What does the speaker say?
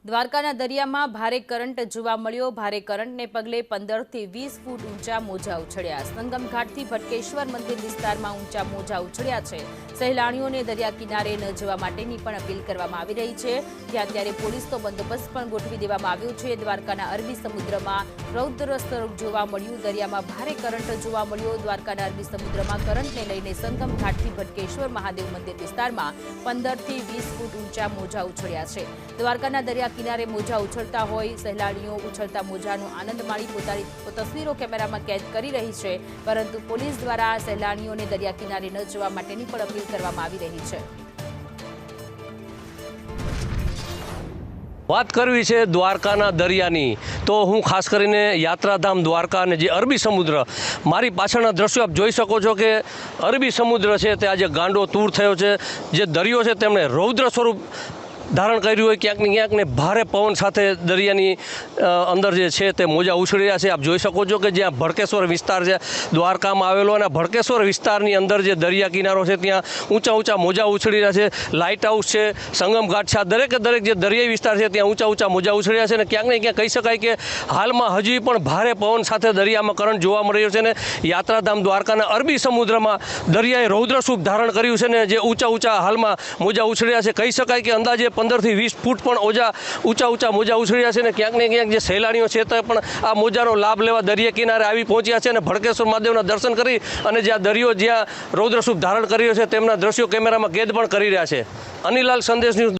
દ્વારકાના દરિયામાં ભારે કરંટ જોવા મળ્યો। ભારે કરંટને પગલે 15 થી 20 ફૂટ ઊંચા મોજા ઉછળ્યા। સંગમ ઘાટથી ભટકેશ્વર મંદિર વિસ્તારમાં ઊંચા મોજા ઉછળ્યા છે। સહેલાણીઓને દરિયા કિનારે ન જવા માટેની પણ અપીલ કરવામાં આવી રહી છે। ત્યાં ત્યારે પોલીસનો બંદોબસ્ત પણ ગોઠવી દેવામાં આવ્યો છે। દ્વારકાના અરબી સમુદ્રમાં રૌદ્ર સ્વરૂપ જોવા મળ્યું। દરિયામાં ભારે કરંટ જોવા મળ્યો। દ્વારકાના અરબી સમુદ્રમાં કરંટને લઈને સંગમ ઘાટથી ભટકેશ્વર મહાદેવ મંદિર વિસ્તારમાં 15 થી 20 ફૂટ ઊંચા મોજા ઉછળ્યા છે। દ્વારકાના દરિયા કિનારે મોજા ઉછળતા હોય સહેલાણીઓ ઉછળતા મોજાનો આનંદ માણી પોતાની તસવીરો કેમેરામાં કેદ કરી રહી છે। પરંતુ પોલીસ દ્વારા સહેલાણીઓને દરિયા કિનારે ન જવા માટેની પણ અપીલ કરવામાં આવી રહી છે। વાત કરવી છે દ્વારકાના દરિયાની તો હું ખાસ કરીને યાત્રાધામ દ્વારકા અને જે અરબી સમુદ્ર મારી પાછળના દ્રશ્યો આપ જોઈ શકો છો કે અરબી સમુદ્ર છે તે આજે ગાંડો તૂર થયો છે। જે દરિયો છે તેમણે રૌદ્ર સ્વરૂપ ધારણ કર્યું હોય ક્યાંક ને ભારે પવન સાથે દરિયાની અંદર જે છે તે મોજા ઉછળી રહ્યા છે। આપ જોઈ શકો છો કે જ્યાં ભડકેશ્વર વિસ્તાર છે દ્વારકામાં આવેલો અને ભડકેશ્વર વિસ્તારની અંદર જે દરિયા કિનારો છે ત્યાં ઊંચા મોજા ઉછળી રહ્યા છે। લાઇટ હાઉસ છે, સંગમ ઘાટ છે, આ દરેક જે દરિયાઈ વિસ્તાર છે ત્યાં ઊંચા મોજા ઉછળી રહ્યા છે અને ક્યાંક ને ક્યાંક કહી શકાય કે હાલમાં હજી પણ ભારે પવન સાથે દરિયામાં કરંટ જોવા મળી રહ્યો છે ને યાત્રાધામ દ્વારકાના અરબી સમુદ્રમાં દરિયાએ રૌદ્ર સ્વરૂપ ધારણ કર્યું છે ને જે ઊંચા હાલમાં મોજા ઉછળી રહ્યા છે। કહી શકાય કે અંદાજે 15 થી 20 ફૂટ પણ ઊંચા મોજા ઉછળી રહ્યા છે ને ક્યાંક ને ક્યાંક જે સહેલાણીઓ છે તે પણ આ મોજાનો લાભ લેવા દરિયા કિનારે આવી પહોંચ્યા છે અને ભડકેશ્વર મહાદેવના દર્શન કરી અને જ્યાં દરિયો જ્યાં રૌદ્ર સ્વરૂપ ધારણ કર્યો છે તેમના દ્રશ્યો કેમેરામાં કેદ પણ કરી રહ્યા છે। અનિલાલ સંદેશ ન્યૂઝ।